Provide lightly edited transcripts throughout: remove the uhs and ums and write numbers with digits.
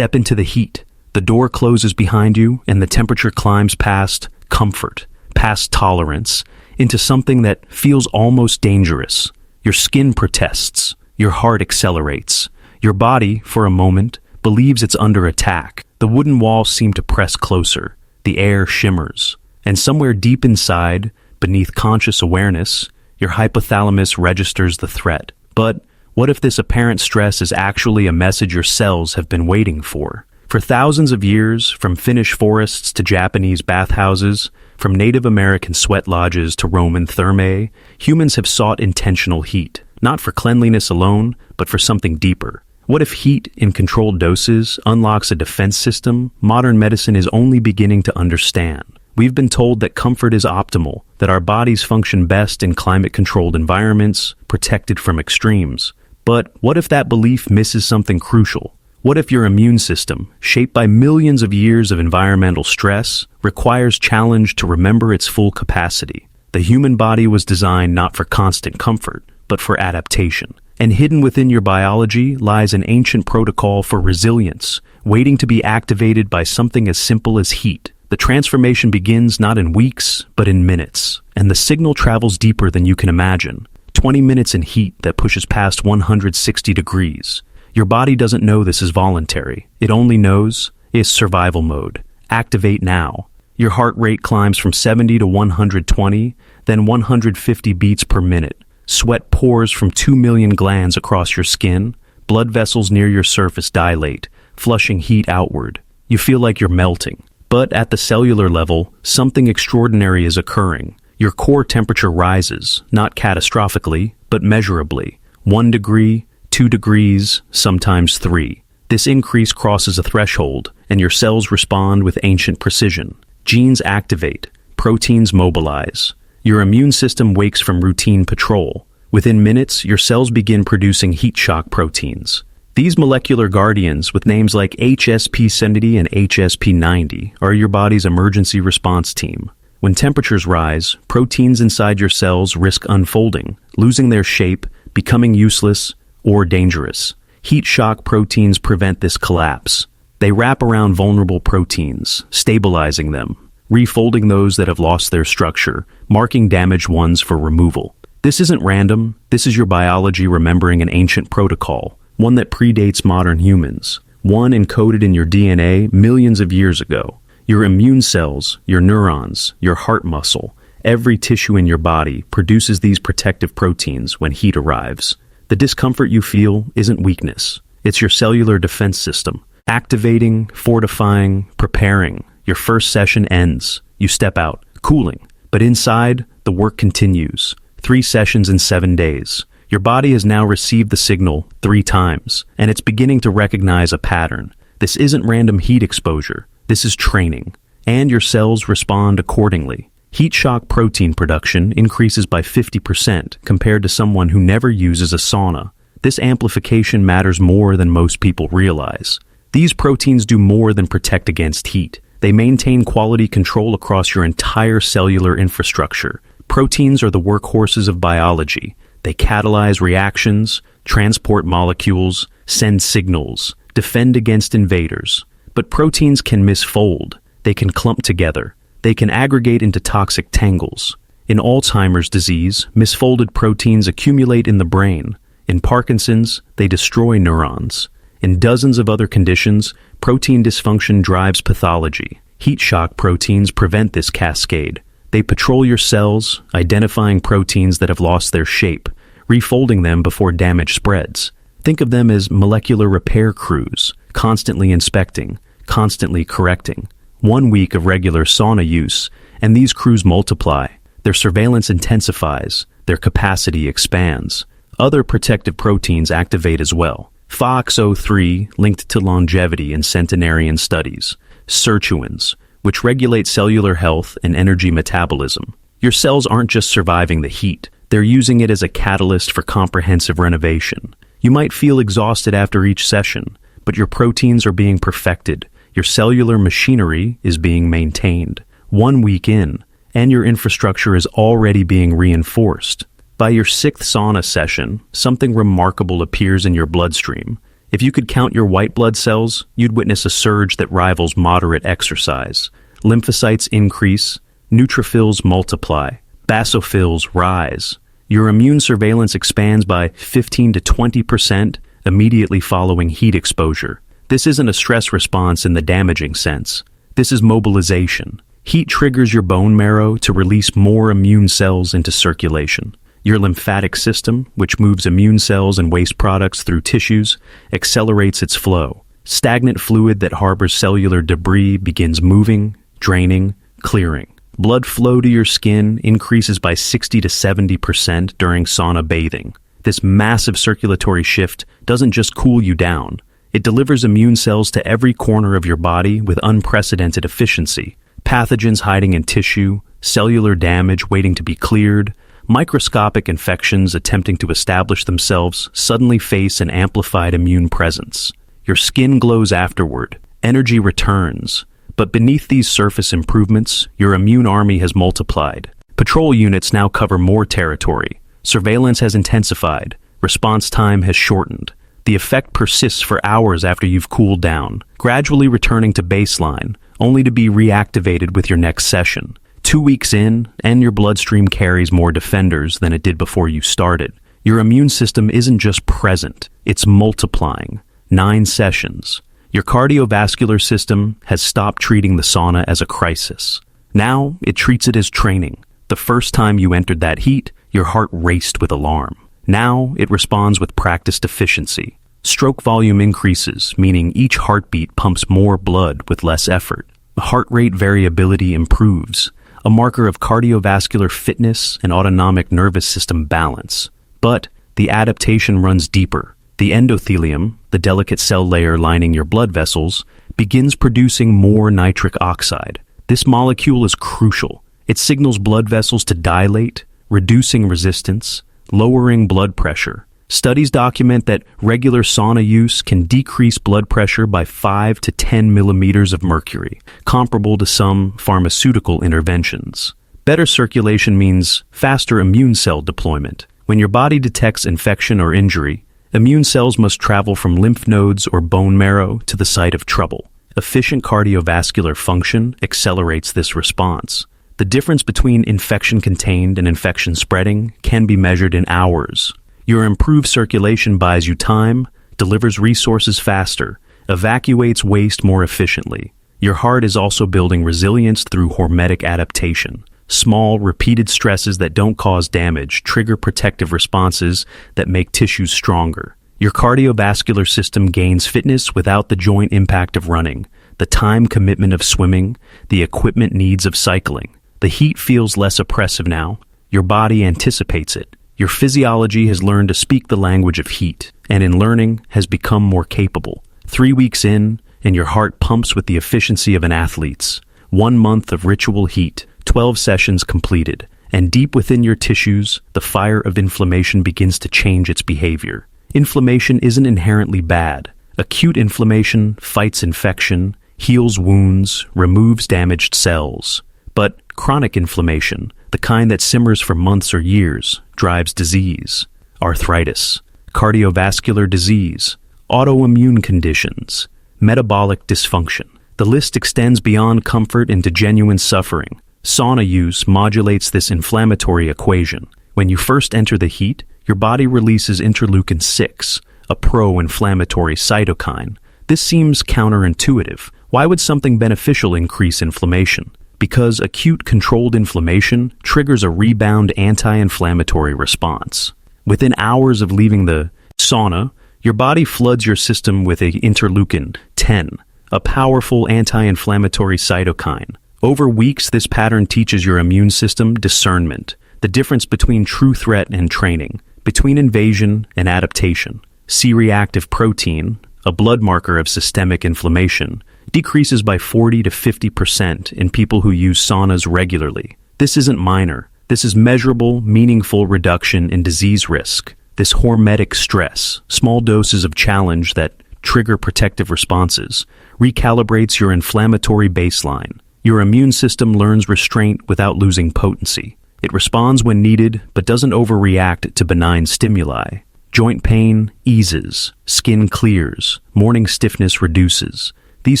step into the heat. The door closes behind you, and the temperature climbs past comfort, past tolerance, into something that feels almost dangerous. Your skin protests. Your heart accelerates. Your body, for a moment, believes it's under attack. The wooden walls seem to press closer. The air shimmers. And somewhere deep inside, beneath conscious awareness, your hypothalamus registers the threat. But what if this apparent stress is actually a message your cells have been waiting for? For thousands of years, from Finnish forests to Japanese bathhouses, from Native American sweat lodges to Roman thermae, humans have sought intentional heat, not for cleanliness alone, but for something deeper. What if heat in controlled doses unlocks a defense system modern medicine is only beginning to understand? We've been told that comfort is optimal, that our bodies function best in climate-controlled environments, protected from extremes. But what if that belief misses something crucial? What if your immune system, shaped by millions of years of environmental stress, requires challenge to remember its full capacity? The human body was designed not for constant comfort, but for adaptation. And hidden within your biology lies an ancient protocol for resilience, waiting to be activated by something as simple as heat. The transformation begins not in weeks, but in minutes, and the signal travels deeper than you can imagine. 20 minutes in heat that pushes past 160 degrees. Your body doesn't know this is voluntary. It only knows it's survival mode. Activate now. Your heart rate climbs from 70 to 120, then 150 beats per minute. Sweat pours from 2 million glands across your skin. Blood vessels near your surface dilate, flushing heat outward. You feel like you're melting. But at the cellular level, something extraordinary is occurring. Your core temperature rises, not catastrophically, but measurably. 1 degree, 2 degrees, sometimes 3. This increase crosses a threshold, and your cells respond with ancient precision. Genes activate, proteins mobilize. Your immune system wakes from routine patrol. Within minutes, your cells begin producing heat shock proteins. These molecular guardians, with names like HSP70 and HSP90, are your body's emergency response team. When temperatures rise, proteins inside your cells risk unfolding, losing their shape, becoming useless, or dangerous. Heat shock proteins prevent this collapse. They wrap around vulnerable proteins, stabilizing them, refolding those that have lost their structure, marking damaged ones for removal. This isn't random. This is your biology remembering an ancient protocol, one that predates modern humans, one encoded in your DNA millions of years ago. Your immune cells, your neurons, your heart muscle, every tissue in your body produces these protective proteins when heat arrives. The discomfort you feel isn't weakness. It's your cellular defense system, activating, fortifying, preparing. Your first session ends. You step out, cooling. But inside, the work continues. 3 sessions in 7 days. Your body has now received the signal 3 times, and it's beginning to recognize a pattern. This isn't random heat exposure. This is training. And your cells respond accordingly. Heat shock protein production increases by 50% compared to someone who never uses a sauna. This amplification matters more than most people realize. These proteins do more than protect against heat. They maintain quality control across your entire cellular infrastructure. Proteins are the workhorses of biology. They catalyze reactions, transport molecules, send signals, defend against invaders. But proteins can misfold. They can clump together. They can aggregate into toxic tangles. In Alzheimer's disease, misfolded proteins accumulate in the brain. In Parkinson's, they destroy neurons. In dozens of other conditions, protein dysfunction drives pathology. Heat shock proteins prevent this cascade. They patrol your cells, identifying proteins that have lost their shape, refolding them before damage spreads. Think of them as molecular repair crews, constantly inspecting, constantly correcting. 1 week of regular sauna use, and these crews multiply. Their surveillance intensifies. Their capacity expands. Other protective proteins activate as well. FOXO3, linked to longevity in centenarian studies. Sirtuins, which regulate cellular health and energy metabolism. Your cells aren't just surviving the heat. They're using it as a catalyst for comprehensive renovation. You might feel exhausted after each session, but your proteins are being perfected. Your cellular machinery is being maintained. 1 week in, and your infrastructure is already being reinforced. By your 6th sauna session, something remarkable appears in your bloodstream. If you could count your white blood cells, you'd witness a surge that rivals moderate exercise. Lymphocytes increase, neutrophils multiply, basophils rise. Your immune surveillance expands by 15 to 20% immediately following heat exposure. This isn't a stress response in the damaging sense. This is mobilization. Heat triggers your bone marrow to release more immune cells into circulation. Your lymphatic system, which moves immune cells and waste products through tissues, accelerates its flow. Stagnant fluid that harbors cellular debris begins moving, draining, clearing. Blood flow to your skin increases by 60 to 70% during sauna bathing. This massive circulatory shift doesn't just cool you down. It delivers immune cells to every corner of your body with unprecedented efficiency. Pathogens hiding in tissue, cellular damage waiting to be cleared, microscopic infections attempting to establish themselves suddenly face an amplified immune presence. Your skin glows afterward, energy returns, but beneath these surface improvements, your immune army has multiplied. Patrol units now cover more territory. Surveillance has intensified. Response time has shortened. The effect persists for hours after you've cooled down, gradually returning to baseline, only to be reactivated with your next session. 2 weeks in, and your bloodstream carries more defenders than it did before you started. Your immune system isn't just present, it's multiplying. 9 sessions. Your cardiovascular system has stopped treating the sauna as a crisis. Now, it treats it as training. The first time you entered that heat, your heart raced with alarm. Now, it responds with practiced efficiency. Stroke volume increases, meaning each heartbeat pumps more blood with less effort. Heart rate variability improves, a marker of cardiovascular fitness and autonomic nervous system balance. But the adaptation runs deeper. The endothelium, the delicate cell layer lining your blood vessels, begins producing more nitric oxide. This molecule is crucial. It signals blood vessels to dilate, reducing resistance, lowering blood pressure. Studies document that regular sauna use can decrease blood pressure by 5 to 10 millimeters of mercury, comparable to some pharmaceutical interventions. Better circulation means faster immune cell deployment. When your body detects infection or injury, immune cells must travel from lymph nodes or bone marrow to the site of trouble. Efficient cardiovascular function accelerates this response. The difference between infection contained and infection spreading can be measured in hours. Your improved circulation buys you time, delivers resources faster, evacuates waste more efficiently. Your heart is also building resilience through hormetic adaptation. Small, repeated stresses that don't cause damage trigger protective responses that make tissues stronger. Your cardiovascular system gains fitness without the joint impact of running, the time commitment of swimming, the equipment needs of cycling. The heat feels less oppressive now. Your body anticipates it. Your physiology has learned to speak the language of heat, and in learning has become more capable. 3 weeks in, and your heart pumps with the efficiency of an athlete's. 1 month of ritual heat, 12 sessions completed, and deep within your tissues, the fire of inflammation begins to change its behavior. Inflammation isn't inherently bad. Acute inflammation fights infection, heals wounds, removes damaged cells. But chronic inflammation, the kind that simmers for months or years, drives disease, arthritis, cardiovascular disease, autoimmune conditions, metabolic dysfunction. The list extends beyond comfort into genuine suffering. Sauna use modulates this inflammatory equation. When you first enter the heat, your body releases interleukin-6, a pro-inflammatory cytokine. This seems counterintuitive. Why would something beneficial increase inflammation? Because acute controlled inflammation triggers a rebound anti-inflammatory response. Within hours of leaving the sauna, your body floods your system with a interleukin-10, a powerful anti-inflammatory cytokine. Over weeks, this pattern teaches your immune system discernment, the difference between true threat and training, between invasion and adaptation. C-reactive protein, a blood marker of systemic inflammation, decreases by 40 to 50% in people who use saunas regularly. This isn't minor. This is measurable, meaningful reduction in disease risk. This hormetic stress, small doses of challenge that trigger protective responses, recalibrates your inflammatory baseline. Your immune system learns restraint without losing potency. It responds when needed, but doesn't overreact to benign stimuli. Joint pain eases, skin clears, morning stiffness reduces. These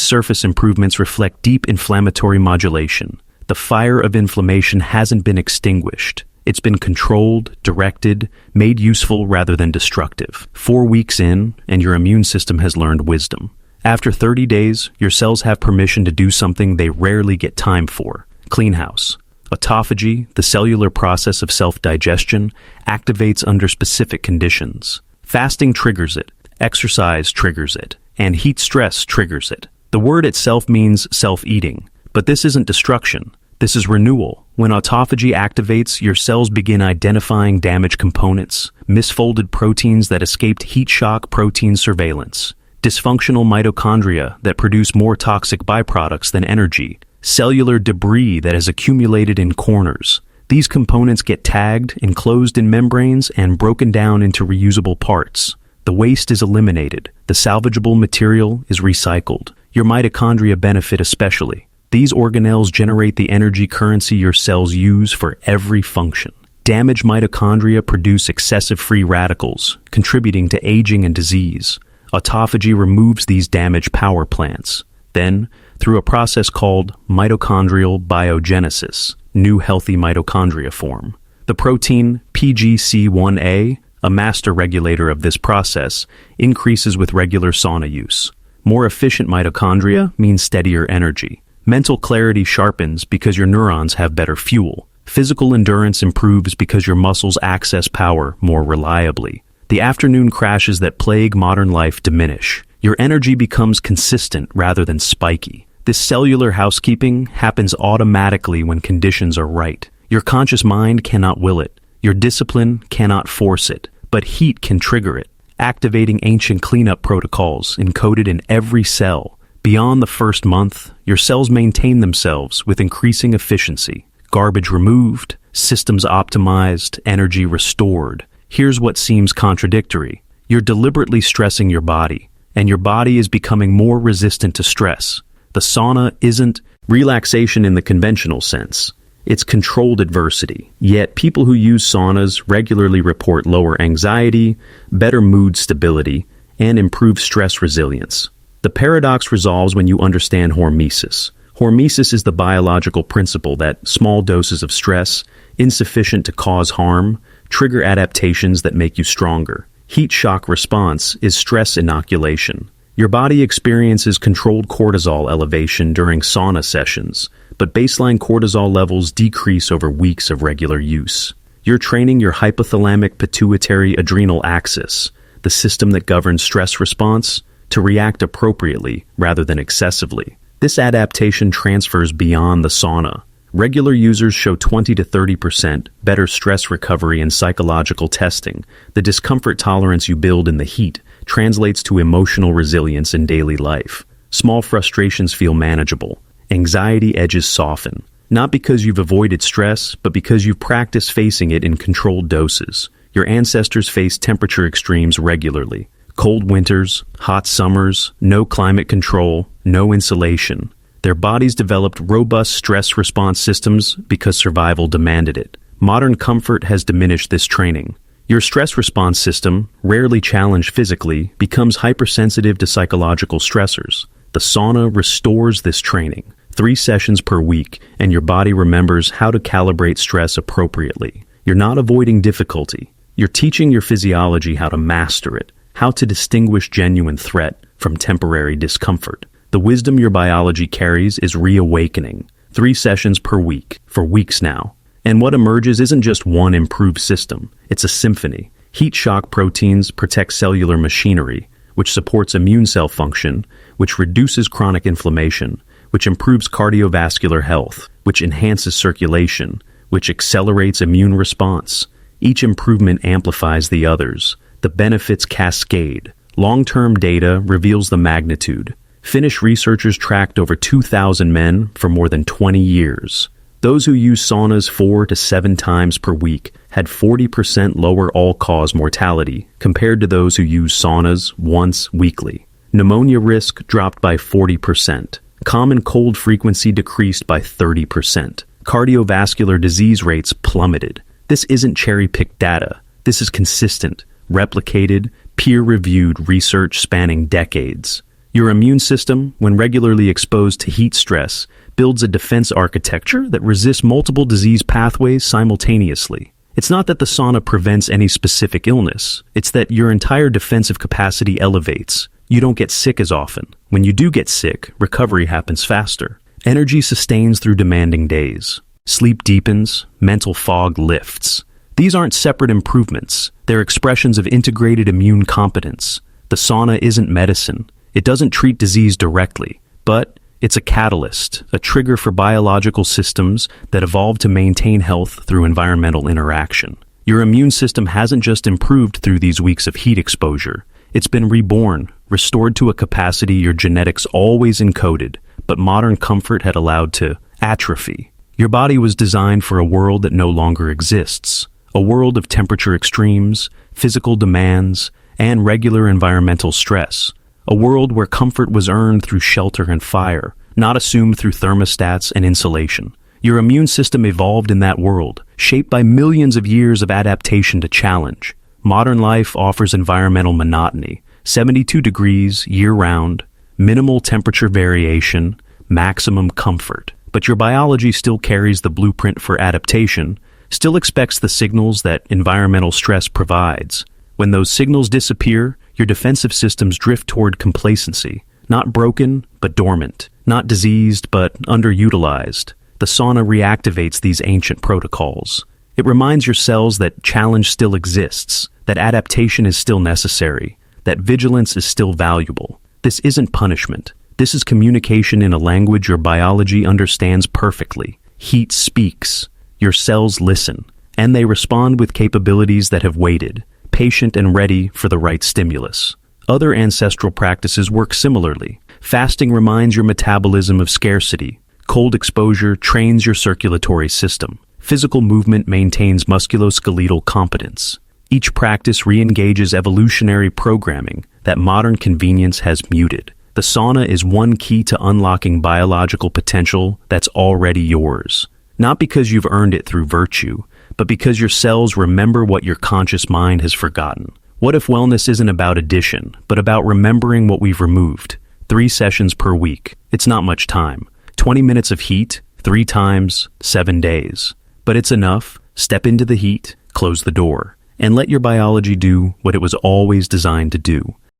surface improvements reflect deep inflammatory modulation. The fire of inflammation hasn't been extinguished. It's been controlled, directed, made useful rather than destructive. 4 weeks in, and your immune system has learned wisdom. After 30 days, your cells have permission to do something they rarely get time for. Clean house. Autophagy, the cellular process of self-digestion, activates under specific conditions. Fasting triggers it, exercise triggers it, and heat stress triggers it. The word itself means self-eating, but this isn't destruction. This is renewal. When autophagy activates, your cells begin identifying damaged components, misfolded proteins that escaped heat shock protein surveillance, dysfunctional mitochondria that produce more toxic byproducts than energy, cellular debris that has accumulated in corners. These components get tagged, enclosed in membranes, and broken down into reusable parts. The waste is eliminated. The salvageable material is recycled. Your mitochondria benefit especially. These organelles generate the energy currency your cells use for every function. Damaged mitochondria produce excessive free radicals, contributing to aging and disease. Autophagy removes these damaged power plants. Then, through a process called mitochondrial biogenesis, new healthy mitochondria form. The protein PGC1A, a master regulator of this process, increases with regular sauna use. More efficient mitochondria means steadier energy. Mental clarity sharpens because your neurons have better fuel. Physical endurance improves because your muscles access power more reliably. The afternoon crashes that plague modern life diminish. Your energy becomes consistent rather than spiky. This cellular housekeeping happens automatically when conditions are right. Your conscious mind cannot will it. Your discipline cannot force it. But heat can trigger it, activating ancient cleanup protocols encoded in every cell. Beyond the first month, your cells maintain themselves with increasing efficiency. Garbage removed, systems optimized, energy restored. Here's what seems contradictory. You're deliberately stressing your body, and your body is becoming more resistant to stress. The sauna isn't relaxation in the conventional sense. It's controlled adversity. Yet people who use saunas regularly report lower anxiety, better mood stability, and improved stress resilience. The paradox resolves when you understand hormesis. Hormesis is the biological principle that small doses of stress, insufficient to cause harm, trigger adaptations that make you stronger. Heat shock response is stress inoculation. Your body experiences controlled cortisol elevation during sauna sessions, but baseline cortisol levels decrease over weeks of regular use. You're training your hypothalamic pituitary adrenal axis, the system that governs stress response, to react appropriately rather than excessively. This adaptation transfers beyond the sauna. Regular users show 20 to 30% better stress recovery in psychological testing. The discomfort tolerance you build in the heat translates to emotional resilience in daily life. Small frustrations feel manageable. Anxiety edges soften. Not because you've avoided stress, but because you've practiced facing it in controlled doses. Your ancestors faced temperature extremes regularly. Cold winters, hot summers, no climate control, no insulation. Their bodies developed robust stress response systems because survival demanded it. Modern comfort has diminished this training. Your stress response system, rarely challenged physically, becomes hypersensitive to psychological stressors. The sauna restores this training. 3 sessions per week, and your body remembers how to calibrate stress appropriately. You're not avoiding difficulty. You're teaching your physiology how to master it, how to distinguish genuine threat from temporary discomfort. The wisdom your biology carries is reawakening. 3 sessions per week, for weeks now. And what emerges isn't just one improved system. It's a symphony. Heat shock proteins protect cellular machinery, which supports immune cell function, which reduces chronic inflammation, which improves cardiovascular health, which enhances circulation, which accelerates immune response. Each improvement amplifies the others. The benefits cascade. Long-term data reveals the magnitude. Finnish researchers tracked over 2,000 men for more than 20 years. Those who use saunas 4 to 7 times per week had 40% lower all-cause mortality compared to those who use saunas once weekly. Pneumonia risk dropped by 40%. Common cold frequency decreased by 30%. Cardiovascular disease rates plummeted. This isn't cherry-picked data. This is consistent, replicated, peer-reviewed research spanning decades. Your immune system, when regularly exposed to heat stress, builds a defense architecture that resists multiple disease pathways simultaneously. It's not that the sauna prevents any specific illness. It's that your entire defensive capacity elevates. You don't get sick as often. When you do get sick, recovery happens faster. Energy sustains through demanding days. Sleep deepens, mental fog lifts. These aren't separate improvements. They're expressions of integrated immune competence. The sauna isn't medicine. It doesn't treat disease directly, but it's a catalyst, a trigger for biological systems that evolve to maintain health through environmental interaction. Your immune system hasn't just improved through these weeks of heat exposure. It's been reborn, restored to a capacity your genetics always encoded, but modern comfort had allowed to atrophy. Your body was designed for a world that no longer exists, a world of temperature extremes, physical demands, and regular environmental stress. A world where comfort was earned through shelter and fire, not assumed through thermostats and insulation. Your immune system evolved in that world, shaped by millions of years of adaptation to challenge. Modern life offers environmental monotony, 72 degrees year-round, minimal temperature variation, maximum comfort. But your biology still carries the blueprint for adaptation, still expects the signals that environmental stress provides. When those signals disappear, your defensive systems drift toward complacency, not broken, but dormant, not diseased, but underutilized. The sauna reactivates these ancient protocols. It reminds your cells that challenge still exists, that adaptation is still necessary, that vigilance is still valuable. This isn't punishment. This is communication in a language your biology understands perfectly. Heat speaks. Your cells listen, and they respond with capabilities that have waited, patient and ready for the right stimulus. Other ancestral practices work similarly. Fasting reminds your metabolism of scarcity. Cold exposure trains your circulatory system. Physical movement maintains musculoskeletal competence. Each practice re-engages evolutionary programming that modern convenience has muted. The sauna is one key to unlocking biological potential that's already yours. Not because you've earned it through virtue, but because your cells remember what your conscious mind has forgotten. What if wellness isn't about addition, but about remembering what we've removed? 3 sessions per week. It's not much time. 20 minutes of heat, 3 times, 7 days. But it's enough. Step into the heat, close the door, and let your biology do what it was always designed to do.